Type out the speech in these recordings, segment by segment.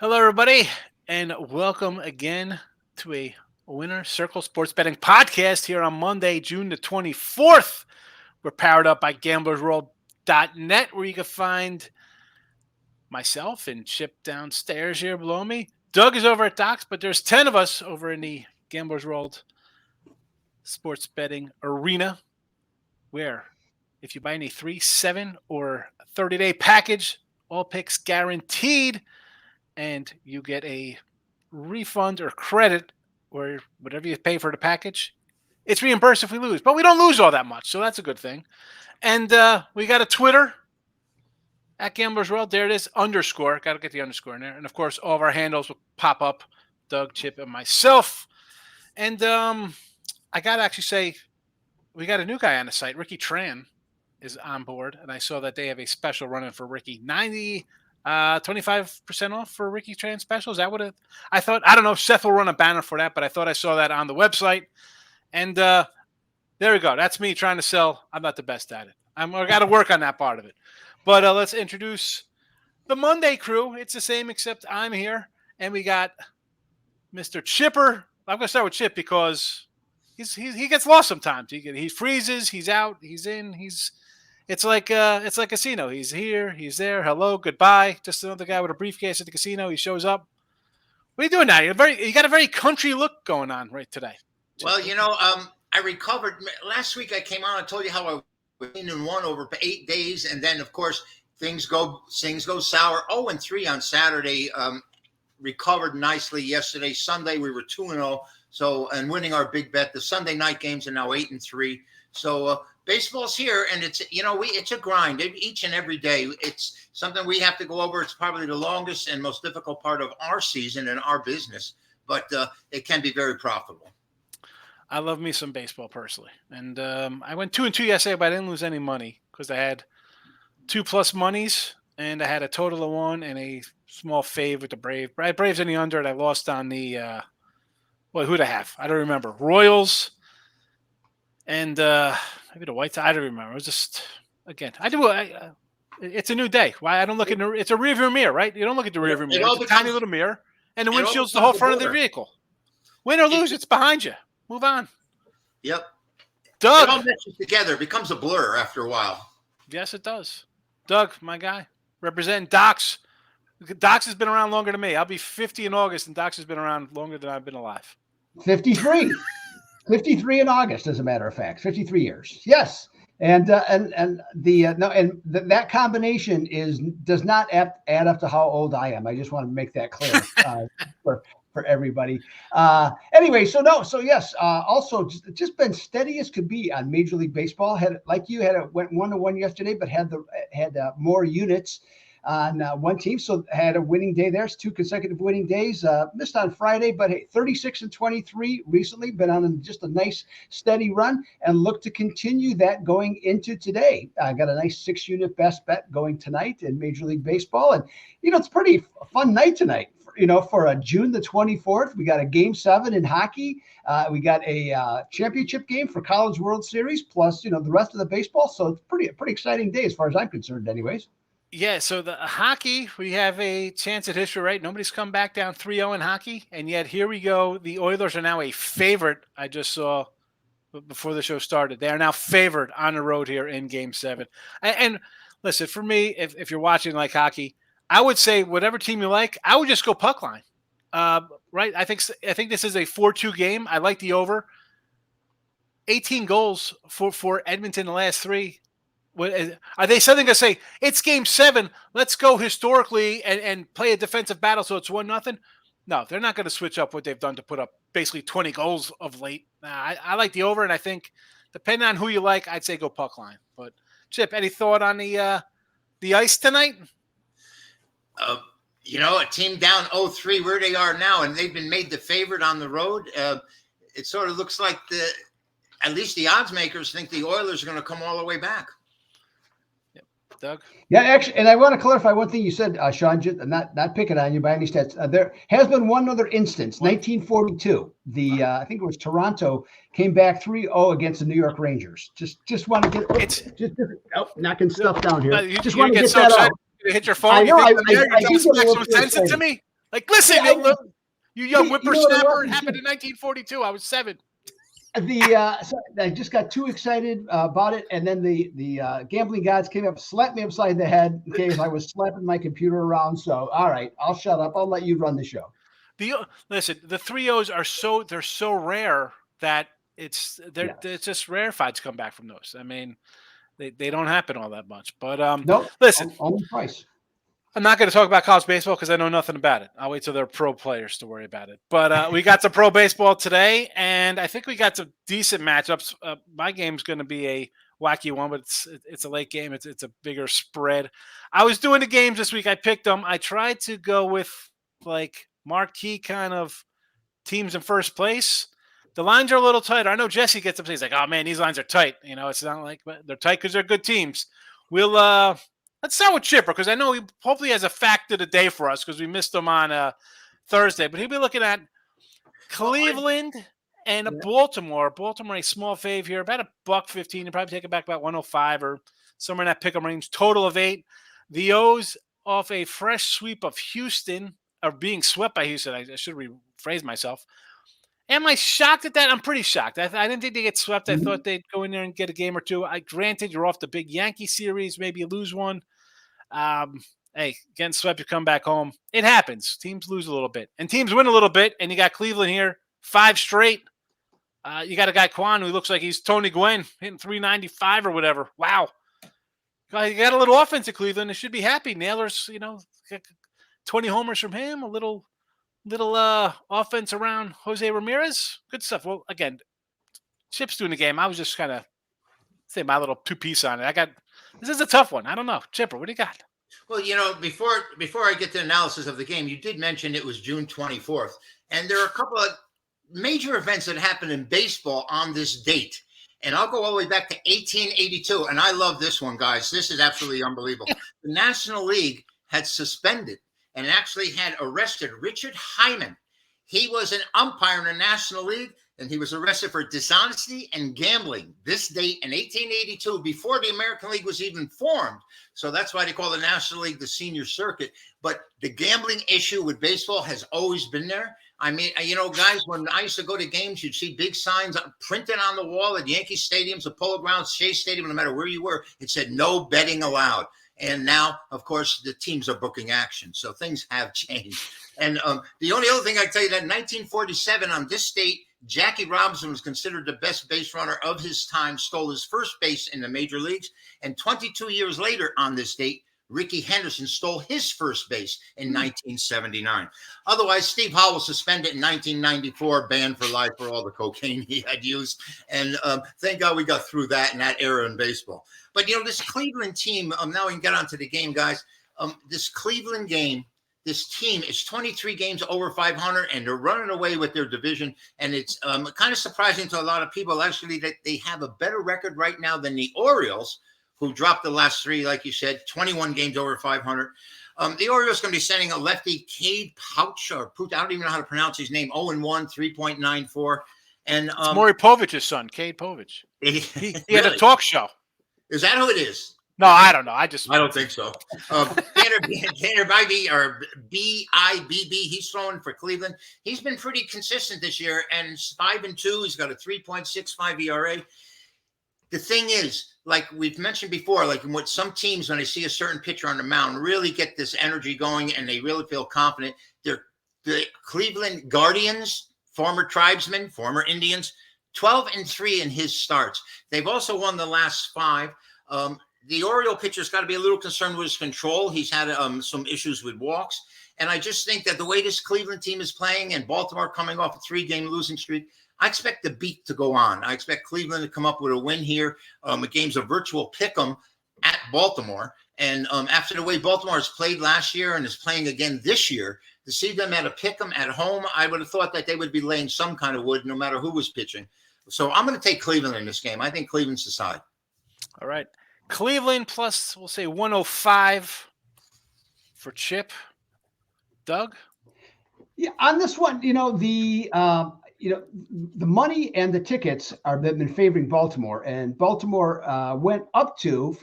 Hello, everybody, and welcome again to a Winner Circle Sports Betting Podcast here on Monday, June the 24th. We're powered up by GamblersWorld.net, where you can find myself and Chip downstairs here below me. Doug is over at Doc's, but there's 10 of us over in the Gamblers World Sports Betting Arena, where if you buy any 3, 7, or 30-day package, all picks guaranteed, and you get a refund or credit or whatever you pay for the package. It's reimbursed if we lose, but we don't lose all that much, so that's a good thing. And we got a Twitter at Gamblers World. There it is, _. Got to get the underscore in there. And, of course, all of our handles will pop up, Doug, Chip, and myself. And I got to actually say, we got a new guy on the site. Ricky Tran is on board, and I saw that they have a special running for Ricky. 25% off for Ricky Tran special. Is that what I thought? I don't know if Seth will run a banner for that, but I thought I saw that on the website. And there we go. That's me trying to sell. I'm not the best at it. I got to work on that part of it. But let's introduce the Monday crew. It's the same, except I'm here. And we got Mr. Chipper. I'm going to start with Chip because he gets lost sometimes. He freezes. He's out. He's in. It's like casino. He's here, he's there. Hello, goodbye. Just another guy with a briefcase at the casino. He shows up. What are you doing now? You got a very country look going on right today. Well, I recovered last week. I came on and told you how I was 1 over 8 days, and then of course things go sour. 0-3 on Saturday. Recovered nicely yesterday. Sunday we were 2-0. So and winning our big bet. The Sunday night games are now 8-3. So. Baseball's here, and it's a grind each and every day. It's something we have to go over. It's probably the longest and most difficult part of our season and our business, but it can be very profitable. I love me some baseball personally, and I went 2-2 yesterday, but I didn't lose any money because I had 2+ monies, and I had a total of 1 and a small fave with the Braves in the under, and I lost on the who'd I have? I don't remember. Royals. And maybe the White Sox. I don't remember. It was just, again, it's a new day. Why I don't look it's a rearview mirror, right? You don't look at the rearview mirror. It's a tiny little mirror, and the windshield's the whole front of the vehicle. Win or lose, it's behind you. Move on. Yep. Doug. It all meshes together. It becomes a blur after a while. Yes, it does. Doug, my guy, representing Docs. Docs has been around longer than me. I'll be 50 in August, and Docs has been around longer than I've been alive. 53. 53 in August, as a matter of fact, 53 years. Yes. And that combination does not add up to how old I am. I just want to make that clear for everybody. Anyway, yes. Also, just been steady as could be on Major League Baseball. Went 1-1 yesterday, but had more units on one team, so had a winning day there. It's 2 consecutive winning days. Missed on Friday, but hey, 36-23 recently. Been on just a nice steady run, and look to continue that going into today. I got a nice 6-unit best bet going tonight in Major League Baseball, and it's pretty fun night tonight. For June the 24th, we got a Game 7 in hockey. We got a championship game for College World Series, plus the rest of the baseball. So it's pretty exciting day as far as I'm concerned, anyways. Yeah, so the hockey, we have a chance at history, right? Nobody's come back down 3-0 in hockey, and yet here we go. The Oilers are now a favorite. I just saw before the show started. They are now favored on the road here in Game 7. And listen, for me, if you're watching like hockey, I would say whatever team you like, I would just go puck line. Right? I think this is a 4-2 game. I like the over. 18 goals for Edmonton the last 3. Are they suddenly going to say, it's Game 7, let's go historically and play a defensive battle so it's 1-0? No, they're not going to switch up what they've done to put up basically 20 goals of late. I like the over, and I think depending on who you like, I'd say go puck line. But, Chip, any thought on the ice tonight? A team down 0-3 where they are now, and they've been made the favorite on the road. It sort of looks like at least the odds makers think the Oilers are going to come all the way back. Doug? Yeah, actually, and I want to clarify one thing you said, Sean, not picking on you by any stats. There has been one other instance, 1942. I think it was Toronto came back 3-0 against the New York Rangers. Just want to get knocking stuff down here. You just want to get so that excited out. You hit your phone. I know. You think some sense into me? Like, listen, you young You know what it whippersnapper. was? It happened in 1942. I was 7. So I just got too excited about it, and then the gambling gods came up, slapped me upside the head in case I was slapping my computer around. So, all right, I'll shut up. I'll let you run the show. Listen, the 3-0s are so rare that it's just rarefied to come back from those. I mean, they don't happen all that much. But Nope, listen, only twice. I'm not going to talk about college baseball because I know nothing about it. I'll wait till they're pro players to worry about it. But we got some pro baseball today, and I think we got some decent matchups. My game's going to be a wacky one, but it's a late game. It's a bigger spread. I was doing the games this week. I picked them. I tried to go with like marquee kind of teams in first place. The lines are a little tighter. I know Jesse gets up. He's like, "Oh man, these lines are tight." You know, it's not like they're tight because they're good teams. We'll let's start with Chipper because I know he hopefully has a fact of the day for us because we missed him on Thursday. But he'll be looking at Cleveland and Baltimore. Baltimore a small fave here, about $1.15. You probably take it back about 105 or somewhere in that pick'em range. Total of 8. The O's off a fresh sweep of Houston, or being swept by Houston. I should rephrase myself. Am I shocked at that? I'm pretty shocked. I didn't think they'd get swept. I thought they'd go in there and get a game or two. Granted, you're off the big Yankee series. Maybe you lose one. Hey, getting swept, you come back home. It happens. Teams lose a little bit. And teams win a little bit. And you got Cleveland here, 5 straight. You got a guy, Quan, who looks like he's Tony Gwynn, hitting 395 or whatever. Wow. You got a little offense at Cleveland. They should be happy. Naylor's, 20 homers from him, a little offense around Jose Ramirez. Good stuff. Well, again, Chip's doing the game. I was just kind of say my little 2-piece on it. This is a tough one. I don't know. Chipper, what do you got? Well, before I get to the analysis of the game, you did mention it was June 24th, and there are a couple of major events that happened in baseball on this date. And I'll go all the way back to 1882, and I love this one, guys. This is absolutely unbelievable. The National League had suspended and actually had arrested Richard Hyman. He was an umpire in the National League, and he was arrested for dishonesty and gambling this date in 1882, before the American League was even formed. So that's why they call the National League the senior circuit. But the gambling issue with baseball has always been there. I mean, guys, when I used to go to games, you'd see big signs printed on the wall at Yankee stadiums, the Polo Grounds, Shea Stadium, no matter where you were. It said no betting allowed. And now, of course, the teams are booking action. So things have changed. And the only other thing I tell you that in 1947, on this date, Jackie Robinson was considered the best base runner of his time, stole his first base in the major leagues. And 22 years later on this date, Ricky Henderson stole his first base in 1979. Otherwise, Steve Howe was suspended in 1994, banned for life for all the cocaine he had used. And thank God we got through that in that era in baseball. But, this Cleveland team, now we can get on to the game, guys. This Cleveland game, this team is 23 games over 500, and they're running away with their division. And it's kind of surprising to a lot of people, actually, that they have a better record right now than the Orioles, who dropped the last 3, like you said, 21 games over 500. The Orioles going to be sending a lefty, Cade Pouch, I don't even know how to pronounce his name, 0-1, 3.94. And it's Maury Povich's son, Cade Povich. He had a talk show. Is that who it is? No, I don't know. I don't think so. Tanner Bibee, or B-I-B-B, he's throwing for Cleveland. He's been pretty consistent this year, and it's 5-2. He's got a 3.65 ERA. The thing is, like we've mentioned before, like with some teams, when they see a certain pitcher on the mound, really get this energy going, and they really feel confident. They're the Cleveland Guardians, former tribesmen, former Indians, 12-3 in his starts. They've also won the last 5. The Oriole pitcher's got to be a little concerned with his control. He's had some issues with walks. And I just think that the way this Cleveland team is playing, and Baltimore coming off a 3-game losing streak, I expect the beat to go on. I expect Cleveland to come up with a win here. The game's a virtual pick-em at Baltimore. And after the way Baltimore has played last year and is playing again this year, to see them at a pick-em at home, I would have thought that they would be laying some kind of wood no matter who was pitching. So I'm going to take Cleveland in this game. I think Cleveland's the side. All right. Cleveland plus, we'll say 105 for Chip. Doug? Yeah, on this one, the money and the tickets have been favoring Baltimore, and Baltimore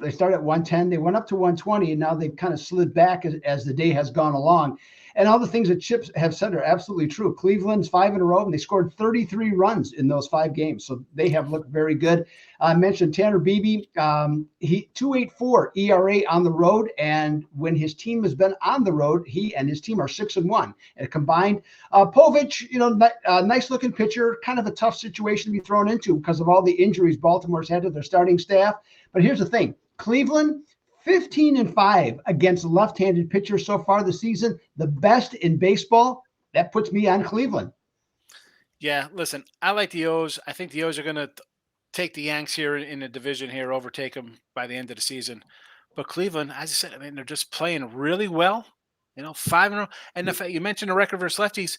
they started at 110, they went up to 120, and now they've kind of slid back as the day has gone along. And all the things that Chip have said are absolutely true. Cleveland's 5 in a row, and they scored 33 runs in those 5 games. So they have looked very good. I mentioned Tanner Beebe. He 2.84 ERA on the road. And when his team has been on the road, he and his team are 6-1 and combined. Povich, nice looking pitcher, kind of a tough situation to be thrown into because of all the injuries Baltimore's had to their starting staff. But here's the thing. Cleveland, 15-5 against left-handed pitchers so far this season, the best in baseball. That puts me on Cleveland. Yeah, listen, I like the O's. I think the O's are going to take the Yanks here in the division here, overtake them by the end of the season. But Cleveland, as I said, I mean, they're just playing really well. 5 in a row. And the fact you mentioned the record versus lefties,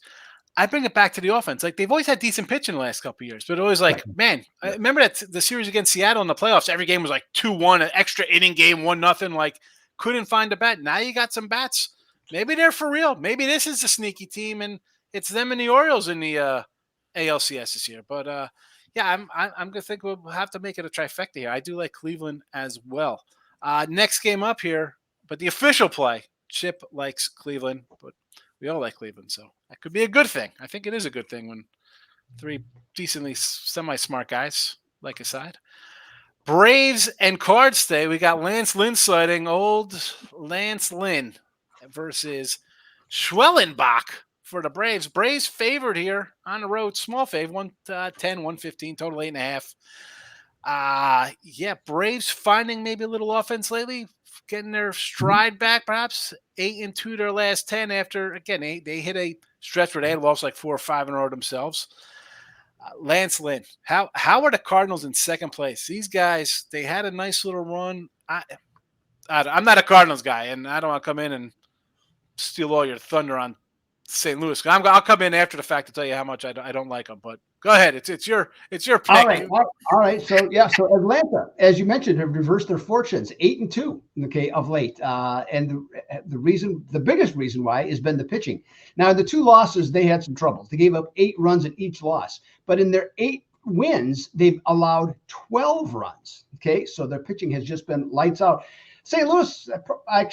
I bring it back to the offense. Like, they've always had decent pitching the last couple of years, but always like, man, I remember that the series against Seattle in the playoffs, every game was like 2-1, an extra inning game, 1-0, like couldn't find a bat. Now you got some bats. Maybe they're for real. Maybe this is a sneaky team and it's them and the Orioles in the ALCS this year. But yeah, I'm gonna think we'll have to make it a trifecta here. I do like Cleveland as well. Next game up here, but the official play, Chip likes Cleveland, but we all like Cleveland, so that could be a good thing. I think it is a good thing when 3 decently semi-smart guys like a side. Braves and Cards stay. We got Lance Lynn sighting, old Lance Lynn versus Schwellenbach for the Braves. Braves favored here on the road, small fave, 110, 115, total 8.5. Yeah, Braves finding maybe a little offense lately, getting their stride back, perhaps 8-2 their last 10 after, again, they hit a stretch where they had lost like 4 or 5 in a row themselves. Lance Lynn, how are the Cardinals in second place? These guys, they had a nice little run. I'm not a Cardinals guy, and I don't want to come in and steal all your thunder on St. Louis. I'll come in after the fact to tell you how much I don't like them, but go ahead. It's your pick. All right. So Atlanta, as you mentioned, have reversed their fortunes, 8-2, of late. And the biggest reason why has been the pitching. Now, the 2 losses, they had some troubles. They gave up 8 runs in each loss, but in their 8 wins, they've allowed 12 runs. Okay, so their pitching has just been lights out. St. Louis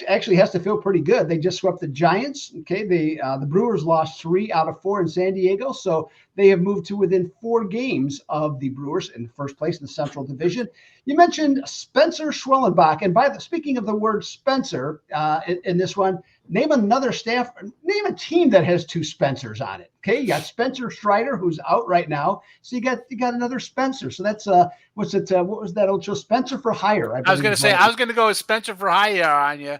actually has to feel pretty good. They just swept the Giants. Okay, the Brewers lost 3 out of 4 in San Diego, so they have moved to within 4 games of the Brewers in first place in the Central Division. You mentioned Spencer Schwellenbach, and speaking of the word Spencer, in this one, name a team that has 2 Spencers on it. Okay, you got Spencer Strider, who's out right now, so you got another Spencer. So that's what was that old show, Spencer for Hire? I was going to say, I was going to go with Spencer for Hire on you.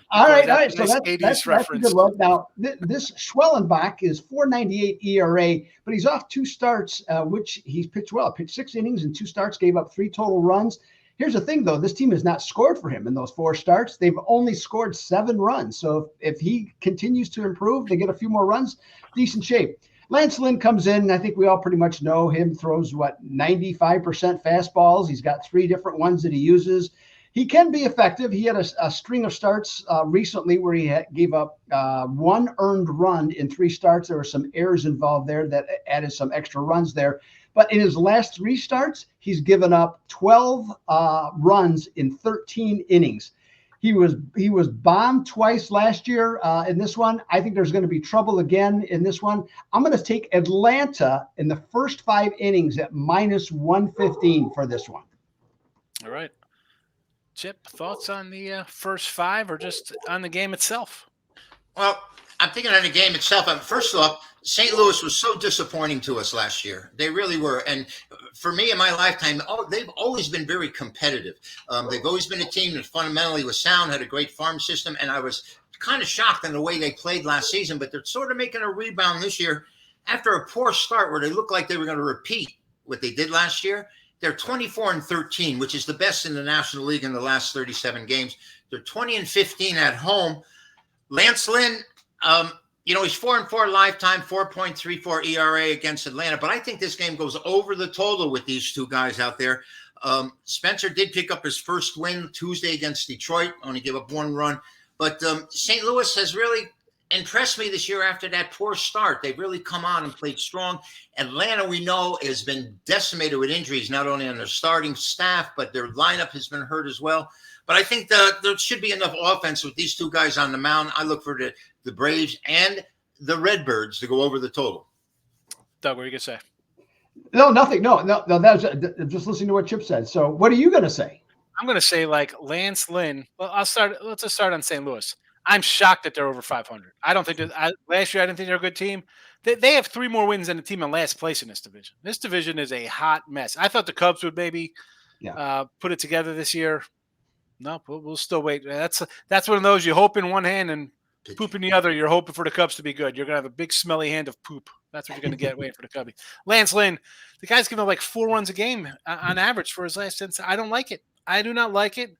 All right. So that's a good one. Now, this Schwellenbach is 4.98 ERA, but he's off 2 starts, which he's pitched well. Pitched 6 innings and 2 starts, gave up 3 total runs. Here's the thing, though. This team has not scored for him in those 4 starts. They've only scored 7 runs. So if he continues to improve, they get a few more runs, decent shape. Lance Lynn comes in, and I think we all pretty much know him, throws, 95% fastballs. He's got 3 different ones that he uses. He can be effective. He had a string of starts recently where he gave up 1 earned run in 3 starts. There were some errors involved there that added some extra runs there. But in his last 3 starts, he's given up 12 runs in 13 innings. He was bombed twice last year in this one. I think there's going to be trouble again in this one. I'm going to take Atlanta in the first 5 innings at -115 for this one. All right. Chip, thoughts on the first 5 or just on the game itself? Well, I'm thinking on the game itself. First off, St. Louis was so disappointing to us last year. They really were. And for me in my lifetime, they've always been very competitive. They've always been a team that fundamentally was sound, had a great farm system. And I was kind of shocked in the way they played last season, but they're sort of making a rebound this year after a poor start where they looked like they were going to repeat what they did last year. They're 24-13, which is the best in the National League in the last 37 games. They're 20-15 at home. Lance Lynn, he's 4-4 lifetime, 4.34 ERA against Atlanta. But I think this game goes over the total with these 2 guys out there. Spencer did pick up his first win Tuesday against Detroit, only gave up 1 run. But St. Louis has really impressed me this year after that poor start. They've really come on and played strong. Atlanta, we know, has been decimated with injuries, not only on their starting staff, but their lineup has been hurt as well. But I think there should be enough offense with these two guys on the mound. I look for the Braves and the Redbirds to go over the total. Doug, what are you going to say? No, nothing. No. That's just listening to what Chip said. So what are you going to say? I'm going to say like Lance Lynn. Well, let's just start on St. Louis. I'm shocked that they're over 500. I don't think last year I didn't think they're a good team. They have 3 more wins than the team in last place in this division. This division is a hot mess. I thought the Cubs would maybe put it together this year. No, we'll still wait. That's one of those you hope in one hand and poop in the other. You're hoping for the Cubs to be good. You're going to have a big smelly hand of poop. That's what you're going to get waiting for the Cubbies. Lance Lynn, the guy's giving up like 4 runs a game on average for his last 10. I don't like it. I do not like it.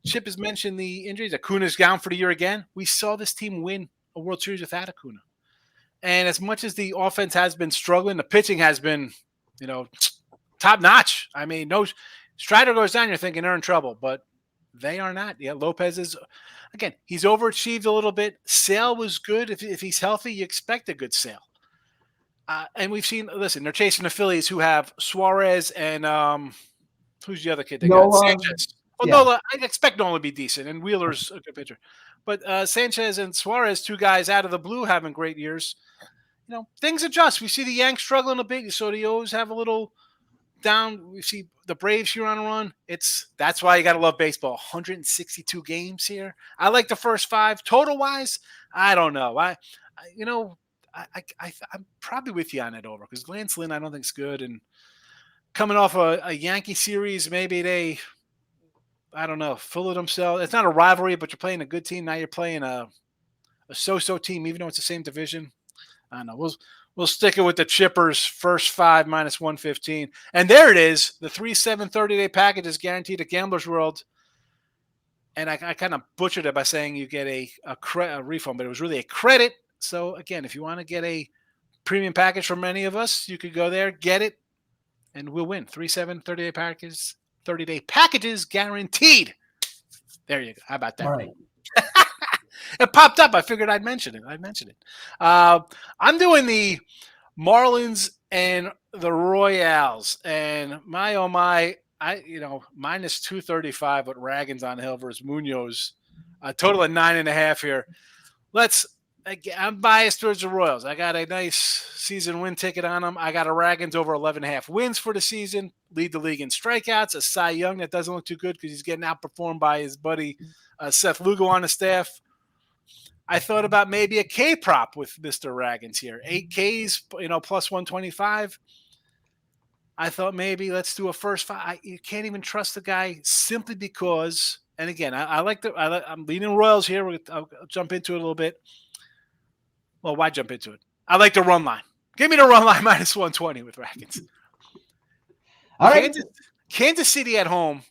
Chip has mentioned the injuries. Acuna's down for the year again. We saw this team win a World Series without Acuna. And as much as the offense has been struggling, the pitching has been, top notch. I mean, no Strider goes down, you're thinking they're in trouble, but they are not. Yeah, Lopez is, again, he's overachieved a little bit. Sale was good. If he's healthy, you expect a good Sale. And we've seen, listen, they're chasing the Phillies who have Suarez and who's the other kid they got? Sanchez. Well, Nola, I expect Nola to be decent, and Wheeler's a good pitcher. But Sanchez and Suarez, 2 guys out of the blue, having great years. Things adjust. We see the Yanks struggling a bit, so they always have a little down. We see the Braves here on a run. That's why you got to love baseball. 162 games here. I like the first 5. Total wise, I don't know. I'm probably with you on it over because Lance Lynn I don't think is good, and coming off a Yankee series, maybe they. I don't know, full of themselves. It's not a rivalry, but you're playing a good team. Now you're playing a so-so team, even though it's the same division. I don't know. We'll stick it with the Chippers, first 5 minus 115. And there it is. The 3-7 30-day package is guaranteed at Gambler's World. And I kind of butchered it by saying you get a refund, but it was really a credit. So, again, if you want to get a premium package from any of us, you could go there, get it, and we'll win. 3-7 30-day packages. 30-day packages guaranteed. There you go. How about that? All right. It popped up. I figured I'd mention it. I'm doing the Marlins and the Royals, and my oh my, minus 235 with Raggins on the hill versus Munoz. A total of 9.5 here. I'm biased towards the Royals. I got a nice season win ticket on them. I got a Raggins over 11.5 wins for the season. Lead the league in strikeouts. A Cy Young that doesn't look too good because he's getting outperformed by his buddy Seth Lugo on the staff. I thought about maybe a K prop with Mr. Raggins here. 8 Ks, plus 125. I thought maybe let's do a first 5. You can't even trust the guy simply because, and again, I'm leaning Royals here. I'll jump into it a little bit. Well, why jump into it? I like the run line. Give me the run line minus 120 with Raggins. All right. Kansas City at home.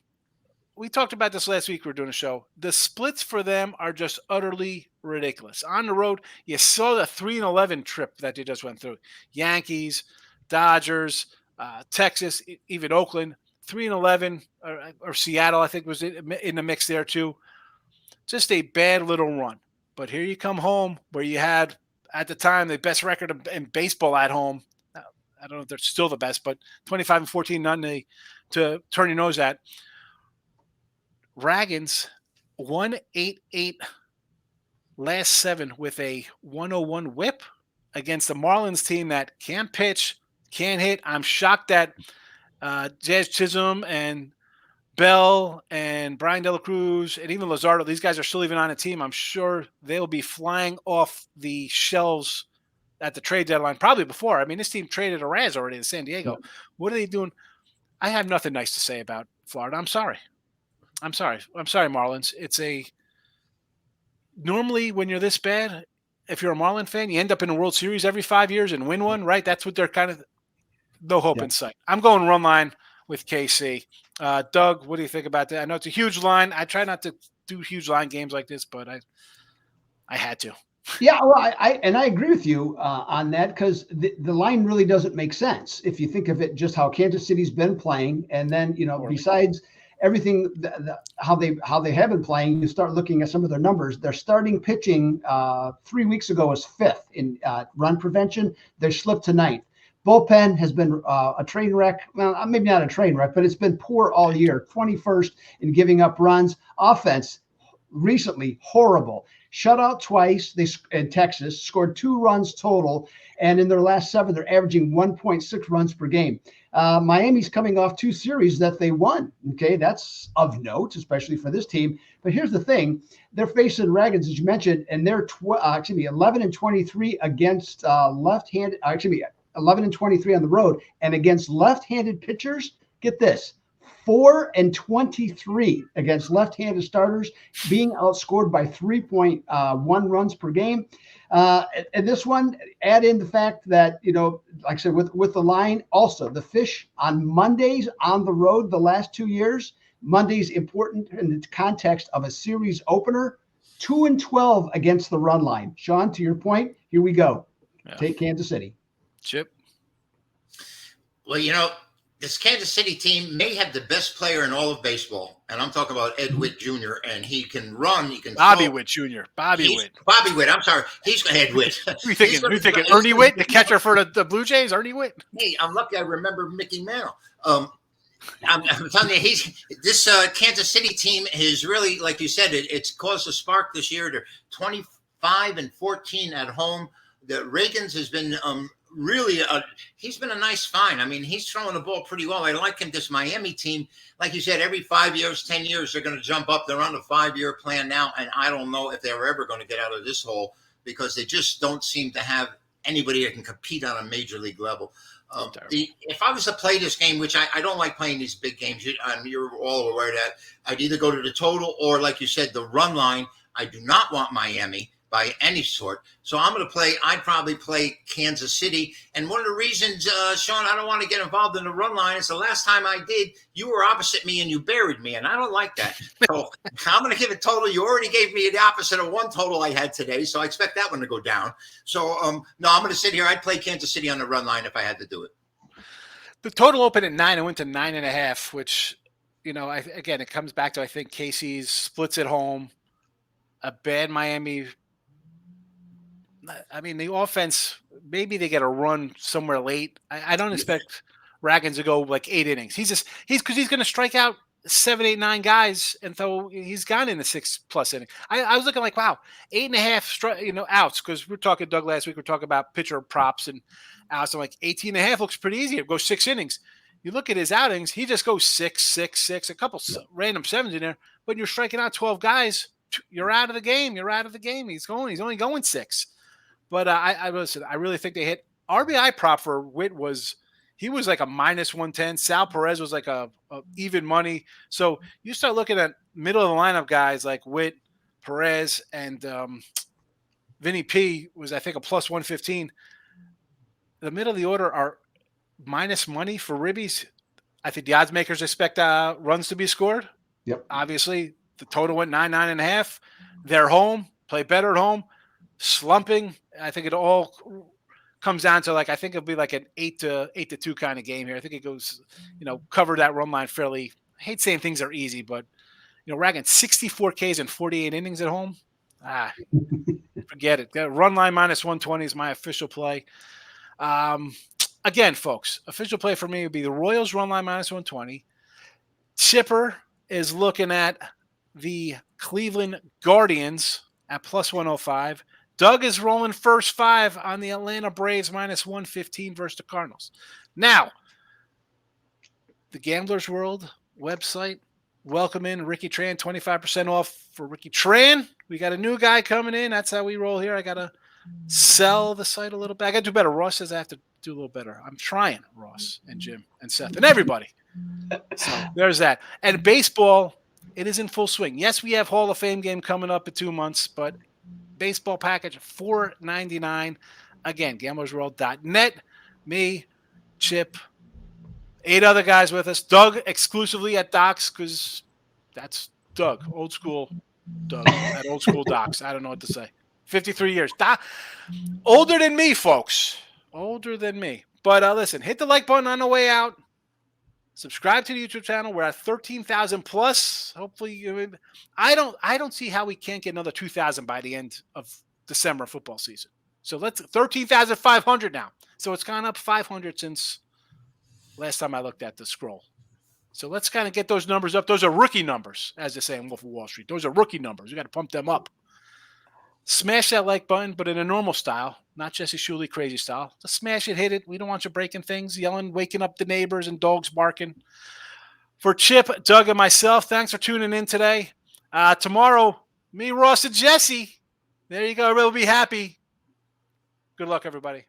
We talked about this last week. We were doing a show. The splits for them are just utterly ridiculous. On the road, you saw the 3-11 trip that they just went through. Yankees, Dodgers, Texas, even Oakland. 3-11, or Seattle, I think, was in the mix there too. Just a bad little run. But here you come home where you had, at the time, the best record in baseball at home. I don't know if they're still the best, but 25-14, nothing to turn your nose at. Raggins, 188 last 7 with a 101 whip against the Marlins team that can't pitch, can't hit. I'm shocked that Jazz Chisholm and Bell and Brian De La Cruz and even Luzardo, these guys are still even on a team. I'm sure they'll be flying off the shelves at the trade deadline, probably before. I mean, this team traded Araz already to San Diego. Yeah. What are they doing? I have nothing nice to say about Florida. I'm sorry, Marlins. Normally when you're this bad, if you're a Marlin fan, you end up in a World Series every 5 years and win one, right? That's what they're kind of no hope in sight. I'm going run line with KC. Doug, what do you think about that? I know it's a huge line. I try not to do huge line games like this, but I had to. Yeah, well, I agree with you on that because the line really doesn't make sense if you think of it just how Kansas City's been playing, and then besides, everything, how they have been playing, you start looking at some of their numbers. Their starting pitching 3 weeks ago was 5th in run prevention. They slipped to 9th. Bullpen has been a train wreck. Well, maybe not a train wreck, but it's been poor all year. 21st in giving up runs. Offense recently horrible. Shut out twice. They in Texas scored 2 runs total, and in their last 7, they're averaging 1.6 runs per game. Miami's coming off 2 series that they won. Okay, that's of note, especially for this team. But here's the thing: they're facing Dragons, as you mentioned, and they're 11 and 23 against left-handed. 11 and 23 on the road, and against left-handed pitchers. Get this: 4 and 23 against left-handed starters, being outscored by 3.1 runs per game. And this one, add in the fact that, like I said, with the line, also the Fish on Mondays on the road the last 2 years. Mondays important in the context of a series opener. 2 and 12 against the run line. Sean, to your point, here we go. Yeah. Take Kansas City. Chip. Well, this Kansas City team may have the best player in all of baseball, and I'm talking about Ed Witt Jr., and he can run. He can Bobby throw. Witt Jr. Bobby Witt. I'm sorry. He's Ed Witt. You thinking Ernie Witt, the catcher for the Blue Jays? Ernie Witt? Hey, I'm lucky I remember Mickey Mantle. I'm telling you, this Kansas City team is really, like you said, it's caused a spark this year. They're 25 and 14 at home. The Reagans has been really he's been a nice find. I mean, he's throwing the ball pretty well. I like him. This Miami team, like you said, every 5 years, 10 years, they're going to jump up. They're on a 5-year plan now, and I don't know if they're ever going to get out of this hole because they just don't seem to have anybody that can compete on a major league level. If I was to play this game, which I don't like playing these big games, you're all aware of that, I'd either go to the total or, like you said, the run line. I do not want Miami by any sort. So I'd probably play Kansas City. And one of the reasons, Sean, I don't want to get involved in the run line is the last time I did, you were opposite me and you buried me, and I don't like that. So I'm going to give it total. You already gave me the opposite of one total I had today, so I expect that one to go down. So, no, I'm going to sit here. I'd play Kansas City on the run line if I had to do it. The total opened at 9 and went to 9.5, which, again, it comes back to, I think, Casey's splits at home, a bad Miami. I mean, the offense, maybe they get a run somewhere late. I don't expect Raggins to go like 8 innings. He's going to strike out 7, 8, 9 guys, and he's gone in the 6+ inning. I was looking like, wow, 8.5 outs, because we're talking, Doug, last week, we're talking about pitcher props and outs. I'm like, 18.5 looks pretty easy. Go 6 innings. You look at his outings, he just goes 6, 6, 6, a couple random 7s in there, but you're striking out 12 guys. You're out of the game. He's only going 6. But I really think they hit. RBI prop for Witt was like a -110. Sal Perez was like a even money. So you start looking at middle of the lineup guys like Witt, Perez, and Vinny P was, I think, a +115. The middle of the order are minus money for ribbies. I think the odds makers expect runs to be scored. Yep. Obviously, the total went 9.5. They're home, play better at home. Slumping, I think it all comes down to, like, I think it'll be like an 8-2 kind of game here. I think it goes, cover that run line fairly. I hate saying things are easy, but Ragging 64 Ks and 48 innings at home. Forget it. Run line -120 is my official play. Again, folks, official play for me would be the Royals run line -120. Chipper is looking at the Cleveland Guardians at +105. Doug is rolling first 5 on the Atlanta Braves -115 versus the Cardinals. Now, the Gamblers World website, welcome in Ricky Tran, 25% off for Ricky Tran. We got a new guy coming in. That's how we roll here. I got to sell the site a little bit. I got to do better. Ross says I have to do a little better. I'm trying, Ross and Jim and Seth and everybody. So there's that. And baseball, it is in full swing. Yes, we have Hall of Fame game coming up in 2 months, but baseball package $4.99. Again, gamblersworld.net. Me, Chip, 8 other guys with us. Doug exclusively at Docs, because that's Doug, old school Doug at old school Docs. I don't know what to say. 53 years. Older than me, folks. Older than me. But listen, hit the like button on the way out. Subscribe to the YouTube channel. We're at 13,000 plus. Hopefully, I don't see how we can't get another 2,000 by the end of December football season. So let's 13,500 now. So it's gone up 500 since last time I looked at the scroll. So let's kind of get those numbers up. Those are rookie numbers, as they say in Wolf of Wall Street. Those are rookie numbers. We got to pump them up. Smash that like button, but in a normal style, not Jesse Schule crazy style. Just smash it, hit it. We don't want you breaking things, yelling, waking up the neighbors and dogs barking. For Chip, Doug, and myself, thanks for tuning in today. Tomorrow, me, Ross, and Jesse. There you go. We'll be happy. Good luck, everybody.